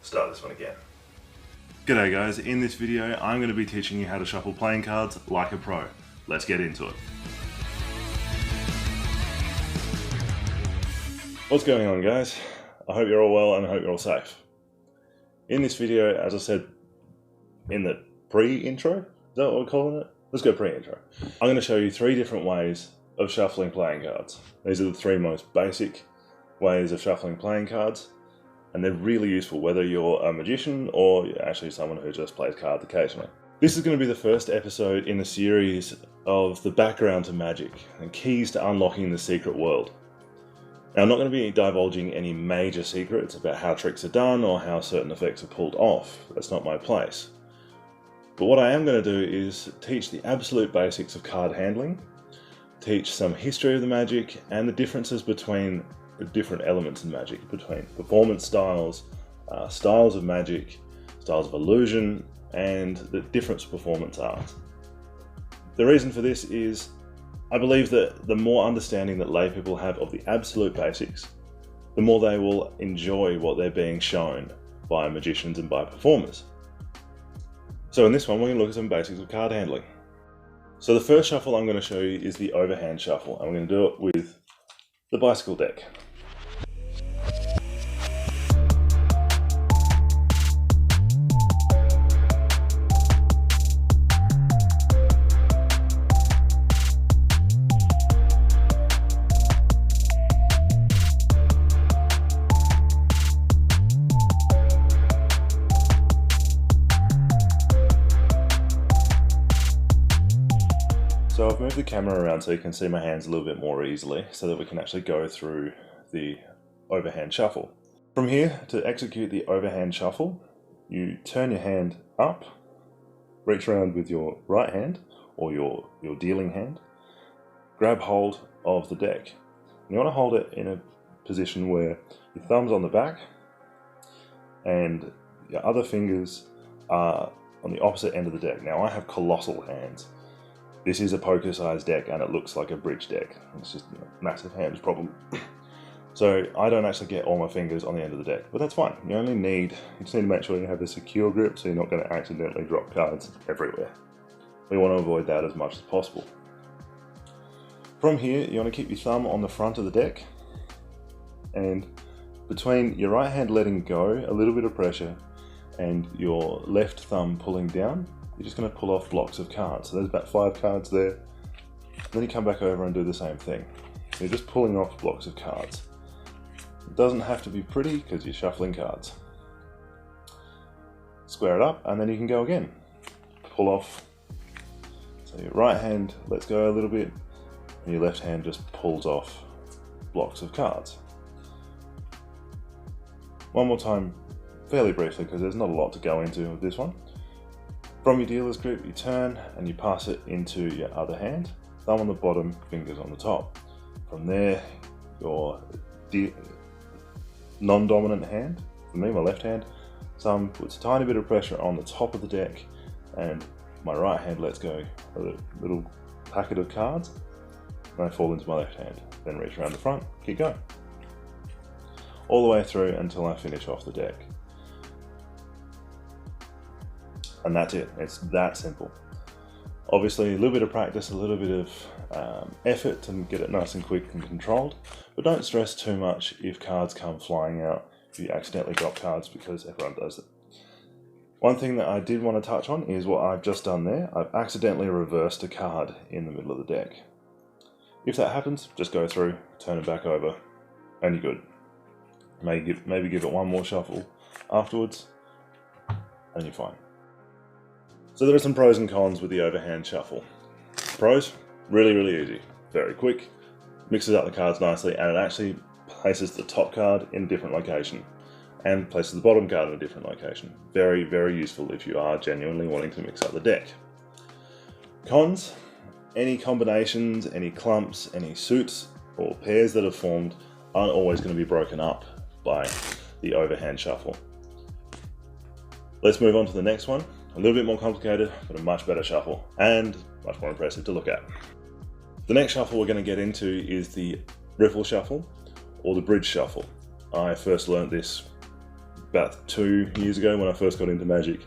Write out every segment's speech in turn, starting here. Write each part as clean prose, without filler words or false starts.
start this one again. G'day guys, in this video I'm going to be teaching you how to shuffle playing cards like a pro. Let's get into it. What's going on guys? I hope you're all well and I hope you're all safe. In this video, as I said in the pre-intro, is that what we're calling it? Let's go pre-intro. I'm going to show you 3 different ways of shuffling playing cards. These are the 3 most basic ways of shuffling playing cards, and they're really useful whether you're a magician or actually someone who just plays cards occasionally. This is going to be the first episode in the series of the background to magic and keys to unlocking the secret world. Now, I'm not going to be divulging any major secrets about how tricks are done or how certain effects are pulled off. That's not my place. But what I am going to do is teach the absolute basics of card handling, teach some history of the magic and the differences between the different elements in magic, between performance styles, styles of magic, styles of illusion, and the different performance art. The reason for this is I believe that the more understanding that lay people have of the absolute basics, the more they will enjoy what they're being shown by magicians and by performers. So in this one, we're going to look at some basics of card handling. So the first shuffle I'm going to show you is the overhand shuffle. I'm going to do it with the bicycle deck. So I've moved the camera around so you can see my hands a little bit more easily so that we can actually go through the overhand shuffle. From here, to execute the overhand shuffle, you turn your hand up, reach around with your right hand or your dealing hand, grab hold of the deck. You want to hold it in a position where your thumb's on the back and your other fingers are on the opposite end of the deck. Now I have colossal hands. This is a poker-sized deck and it looks like a bridge deck. It's just a massive hands problem. So I don't actually get all my fingers on the end of the deck, but that's fine. You just need to make sure you have a secure grip so you're not going to accidentally drop cards everywhere. We want to avoid that as much as possible. From here, you want to keep your thumb on the front of the deck, and between your right hand letting go, a little bit of pressure, and your left thumb pulling down, you're just going to pull off blocks of cards. So there's about 5 cards there. Then you come back over and do the same thing. So you're just pulling off blocks of cards. It doesn't have to be pretty because you're shuffling cards. Square it up and then you can go again. Pull off. So your right hand lets go a little bit and your left hand just pulls off blocks of cards. One more time, fairly briefly, because there's not a lot to go into with this one. From your dealer's grip, you turn and you pass it into your other hand, thumb on the bottom, fingers on the top. From there, your non-dominant hand, for me, my left hand, thumb puts a tiny bit of pressure on the top of the deck, and my right hand lets go a little packet of cards, and I fall into my left hand. Then reach around the front, keep going. All the way through until I finish off the deck. And that's it, it's that simple. Obviously a little bit of practice, a little bit of effort to get it nice and quick and controlled, but don't stress too much if cards come flying out, if you accidentally drop cards, because everyone does it. One thing that I did want to touch on is what I've just done there. I've accidentally reversed a card in the middle of the deck. If that happens, just go through, turn it back over, and you're good. Maybe give it one more shuffle afterwards, and you're fine. So there are some pros and cons with the overhand shuffle. Pros, really easy, very quick, mixes up the cards nicely, and it actually places the top card in a different location and places the bottom card in a different location. Very useful if you are genuinely wanting to mix up the deck. Cons, any combinations, any clumps, any suits or pairs that are formed aren't always going to be broken up by the overhand shuffle. Let's move on to the next one. A little bit more complicated, but a much better shuffle and much more impressive to look at. The next shuffle we're going to get into is the riffle shuffle or the bridge shuffle. I first learned this about 2 years ago when I first got into Magic.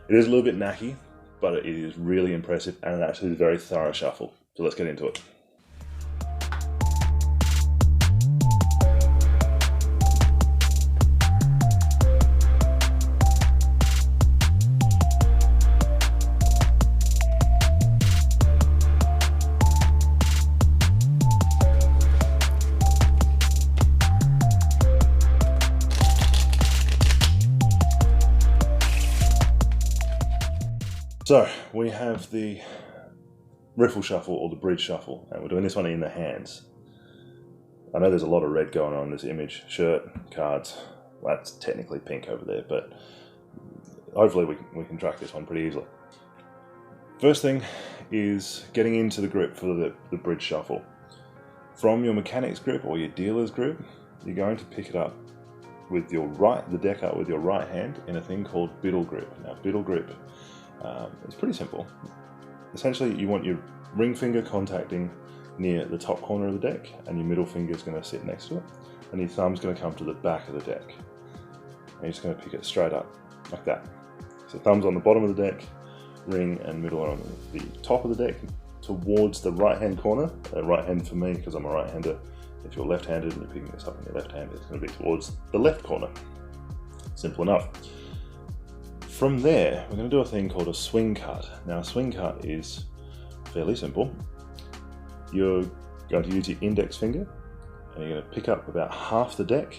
It is a little bit knacky, but it is really impressive and it actually is a very thorough shuffle. So let's get into it. So we have the riffle shuffle or the bridge shuffle, and we're doing this one in the hands. I know there's a lot of red going on in this image. Shirt, cards, well, that's technically pink over there, but hopefully we can track this one pretty easily. First thing is getting into the grip for the bridge shuffle. From your mechanic's grip or your dealer's grip, you're going to pick it up with the deck up with your right hand in a thing called biddle grip. Now biddle grip, it's pretty simple. Essentially, you want your ring finger contacting near the top corner of the deck, and your middle finger is going to sit next to it, and your thumb's going to come to the back of the deck. And you're just going to pick it straight up, like that. So thumb's on the bottom of the deck, ring and middle on the top of the deck, towards the right-hand corner. Right hand for me, because I'm a right-hander. If you're left-handed and you're picking this up in your left hand, it's going to be towards the left corner. Simple enough. From there, we're going to do a thing called a swing cut. Now, a swing cut is fairly simple. You're going to use your index finger, and you're going to pick up about half the deck,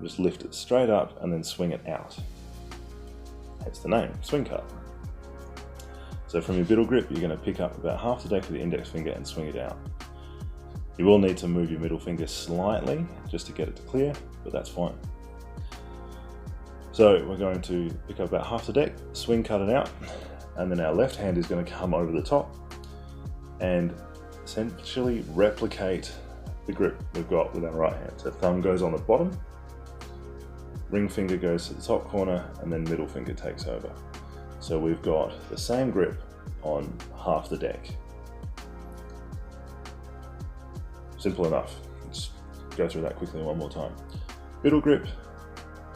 just lift it straight up, and then swing it out. Hence the name, swing cut. So from your biddle grip, you're going to pick up about half the deck with the index finger and swing it out. You will need to move your middle finger slightly just to get it to clear, but that's fine. So we're going to pick up about half the deck, swing cut it out, and then our left hand is going to come over the top and essentially replicate the grip we've got with our right hand. So thumb goes on the bottom, ring finger goes to the top corner, and then middle finger takes over. So we've got the same grip on half the deck. Simple enough. Let's go through that quickly one more time. Biddle grip,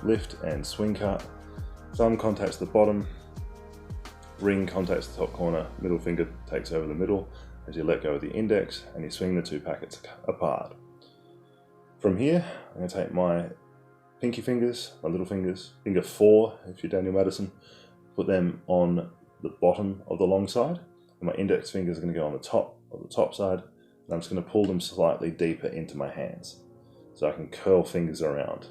lift and swing cut, thumb contacts the bottom, ring contacts the top corner, middle finger takes over the middle as you let go of the index and you swing the two packets apart. From here, I'm going to take my pinky fingers, my little fingers, finger 4 if you're Daniel Madison, put them on the bottom of the long side, and my index fingers are going to go on the top of the top side, and I'm just going to pull them slightly deeper into my hands so I can curl fingers around.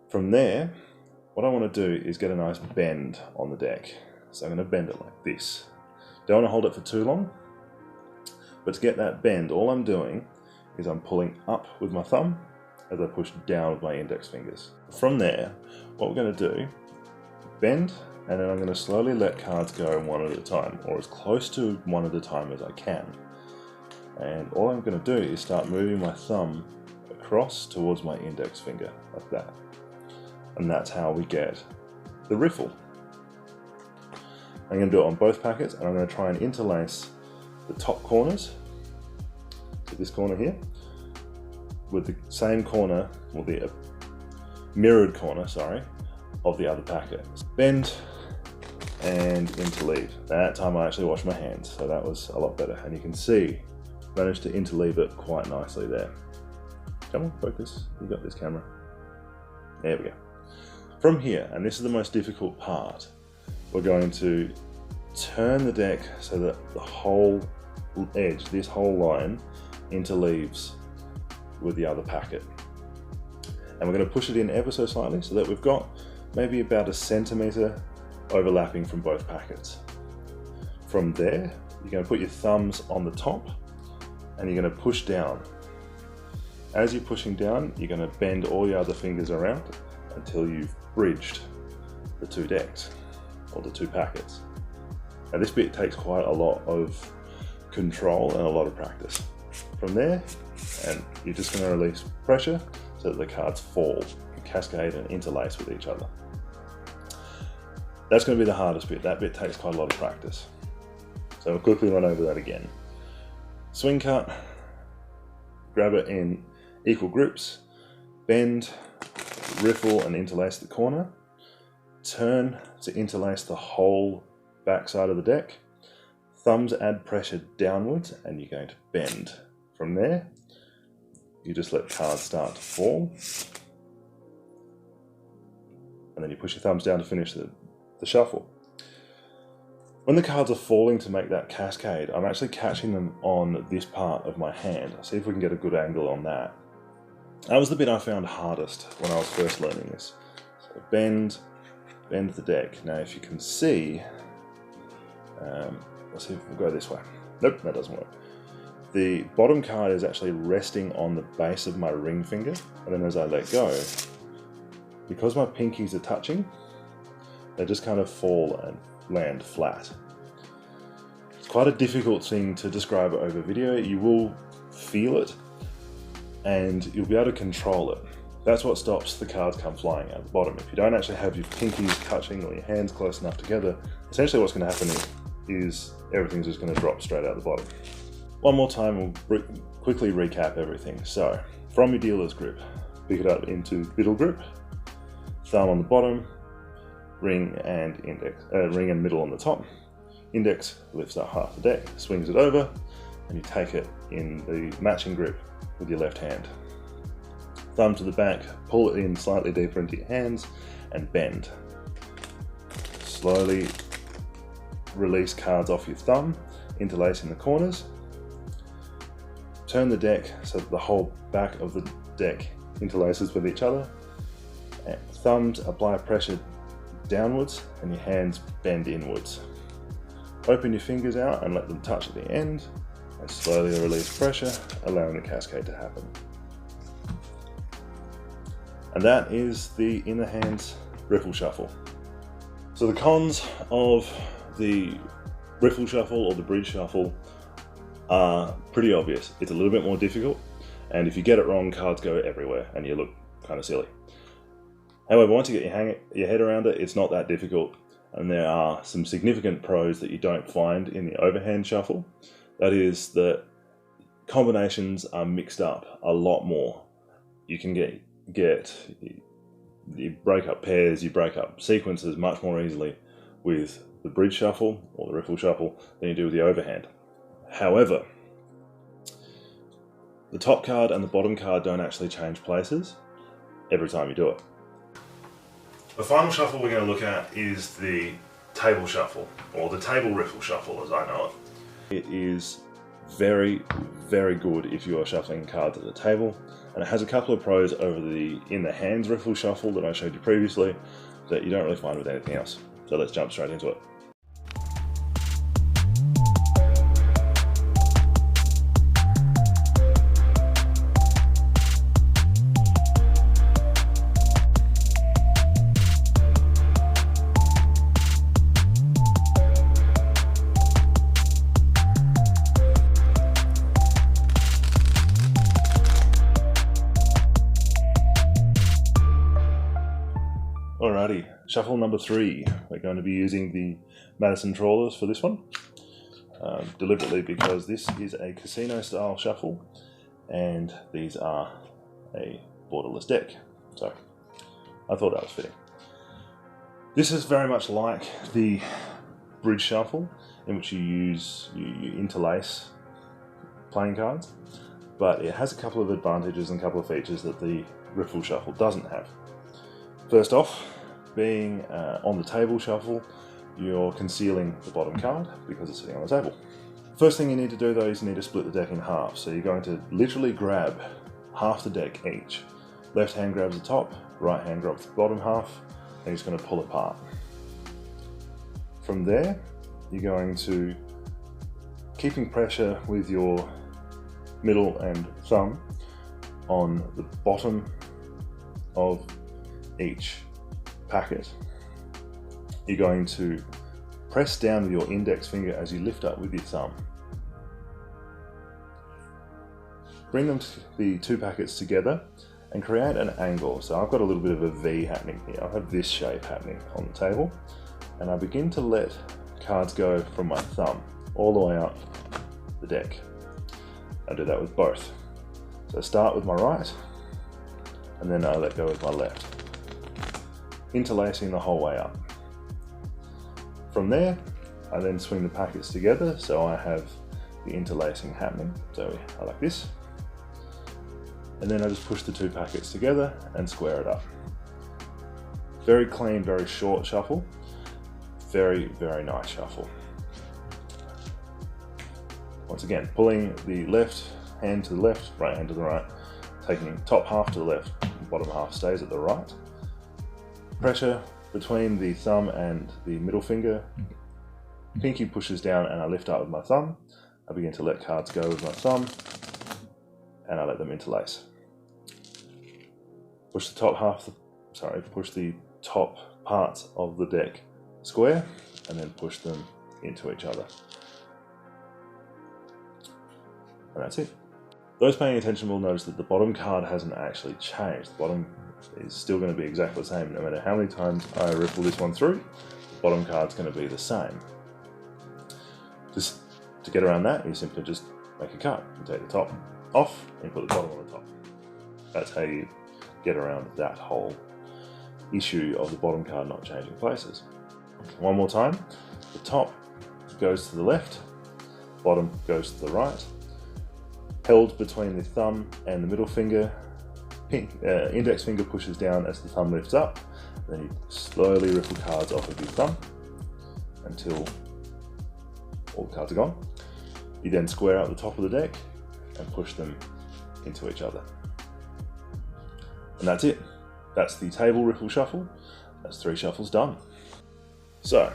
From there, what I want to do is get a nice bend on the deck. So I'm going to bend it like this. Don't want to hold it for too long, but to get that bend, all I'm doing is I'm pulling up with my thumb as I push down with my index fingers. From there, what we're going to do, bend, and then I'm going to slowly let cards go one at a time, or as close to one at a time as I can. And all I'm going to do is start moving my thumb across towards my index finger, like that. And that's how we get the riffle. I'm going to do it on both packets, and I'm going to try and interlace the top corners, to this corner here, with the same corner, or the mirrored corner, sorry, of the other packet. Bend and interleave. That time I actually washed my hands, so that was a lot better. And you can see, managed to interleave it quite nicely there. Come on, focus. You got this camera. There we go. From here, and this is the most difficult part, we're going to turn the deck so that the whole edge, this whole line, interleaves with the other packet. And we're going to push it in ever so slightly so that we've got maybe about 1 centimeter overlapping from both packets. From there, you're going to put your thumbs on the top and you're going to push down. As you're pushing down, you're going to bend all your other fingers around until you've bridged the two decks, or the two packets. Now this bit takes quite a lot of control and a lot of practice. From there, and you're just going to release pressure so that the cards fall, and cascade and interlace with each other. That's going to be the hardest bit. That bit takes quite a lot of practice. So we'll quickly run over that again. Swing cut, grab it in equal groups, bend, riffle and interlace the corner, turn to interlace the whole back side of the deck, thumbs add pressure downwards, and you're going to bend. From there, you just let cards start to fall, and then you push your thumbs down to finish the shuffle. When the cards are falling to make that cascade, I'm actually catching them on this part of my hand. See if we can get a good angle on that. That was the bit I found hardest when I was first learning this. So bend the deck. Now if you can see, let's see if we'll go this way. Nope, that doesn't work. The bottom card is actually resting on the base of my ring finger, and then as I let go, because my pinkies are touching, they just kind of fall and land flat. It's quite a difficult thing to describe over video. You will feel it and you'll be able to control it. That's what stops the cards come flying out the bottom. If you don't actually have your pinkies touching or your hands close enough together, essentially what's going to happen is everything's just going to drop straight out the bottom. One more time, we'll quickly recap everything. So from your dealer's grip, pick it up into middle grip, thumb on the bottom, ring and middle on the top. Index lifts up half the deck, swings it over, and you take it in the matching grip with your left hand. Thumb to the back, pull it in slightly deeper into your hands, and bend. Slowly release cards off your thumb, interlacing the corners. Turn the deck so that the whole back of the deck interlaces with each other. And thumbs apply pressure downwards and your hands bend inwards. Open your fingers out and let them touch at the end, and slowly release pressure, allowing the cascade to happen. And that is the in the hands riffle shuffle. So the cons of the riffle shuffle or the bridge shuffle are pretty obvious. It's a little bit more difficult, and if you get it wrong, cards go everywhere and you look kind of silly. However, once you get your head around it, it's not that difficult, and there are some significant pros that you don't find in the overhand shuffle. That is that combinations are mixed up a lot more. You can you break up pairs, you break up sequences much more easily with the bridge shuffle or the riffle shuffle than you do with the overhand. However, the top card and the bottom card don't actually change places every time you do it. The final shuffle we're going to look at is the table shuffle, or the table riffle shuffle as I know it. It is very, very good if you are shuffling cards at the table, and it has a couple of pros over the in the hands riffle shuffle that I showed you previously that you don't really find with anything else. So let's jump straight into it. Alrighty, shuffle number 3. We're going to be using the Madison trawlers for this one, deliberately because this is a casino style shuffle and these are a borderless deck, so I thought that was fitting. This is very much like the bridge shuffle, in which you interlace playing cards, but it has a couple of advantages and a couple of features that the riffle shuffle doesn't have. First off, being on the table shuffle, you're concealing the bottom card because it's sitting on the table. First thing you need to do though is you need to split the deck in half. So you're going to literally grab half the deck each. Left hand grabs the top, right hand grabs the bottom half, and you're just going to pull apart. From there, you're going to, keeping pressure with your middle and thumb on the bottom of each packet, you're going to press down with your index finger as you lift up with your thumb. Bring the two packets together and create an angle. So I've got a little bit of a V happening here. I have this shape happening on the table, and I begin to let cards go from my thumb all the way up the deck. I do that with both. So I start with my right, and then I let go with my left. interlacing the whole way up. From there, I then swing the packets together, so I have the interlacing happening. So I like this. And then I just push the two packets together and square it up. Very clean, very short shuffle. Very, very nice shuffle. Once again, pulling the left hand to the left, right hand to the right, taking top half to the left, bottom half stays at the right. Pressure between the thumb and the middle finger. Pinky pushes down and I lift up with my thumb. I begin to let cards go with my thumb and I let them interlace. Push the top parts of the deck square and then push them into each other. And that's it. Those paying attention will notice that the bottom card hasn't actually changed. The bottom is still going to be exactly the same. No matter how many times I riffle this one through, the bottom card's going to be the same. Just to get around that, you simply just make a cut. You take the top off and put the bottom on the top. That's how you get around that whole issue of the bottom card not changing places. One more time. The top goes to the left, bottom goes to the right. Held between the thumb and the middle finger. Index finger pushes down as the thumb lifts up. Then you slowly riffle cards off of your thumb until all the cards are gone. You then square out the top of the deck and push them into each other. And that's it. That's the table riffle shuffle. That's 3 shuffles done. So,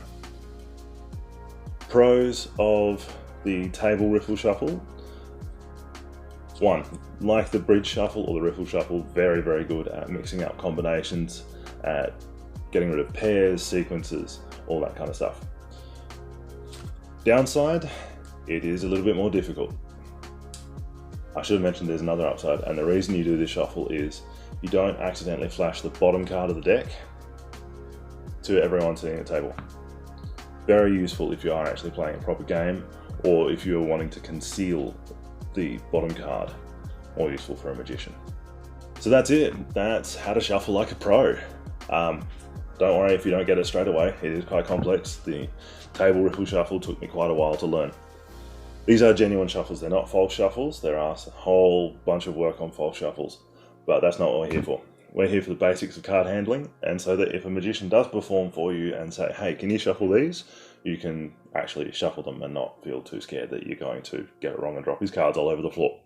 pros of the table riffle shuffle. 1, like the bridge shuffle or the riffle shuffle, very, very good at mixing up combinations, at getting rid of pairs, sequences, all that kind of stuff. Downside, it is a little bit more difficult. I should have mentioned there's another upside, and the reason you do this shuffle is you don't accidentally flash the bottom card of the deck to everyone sitting at the table. Very useful if you are actually playing a proper game, or if you're wanting to conceal the bottom card, more useful for a magician. So that's it. That's how to shuffle like a pro. Don't worry if you don't get it straight away. It is quite complex. The table riffle shuffle took me quite a while to learn. These are genuine shuffles. They're not false shuffles. There are a whole bunch of work on false shuffles, but that's not what we're here for. We're here for the basics of card handling, and so that if a magician does perform for you and say, hey, can you shuffle these? You can actually shuffle them and not feel too scared that you're going to get it wrong and drop his cards all over the floor.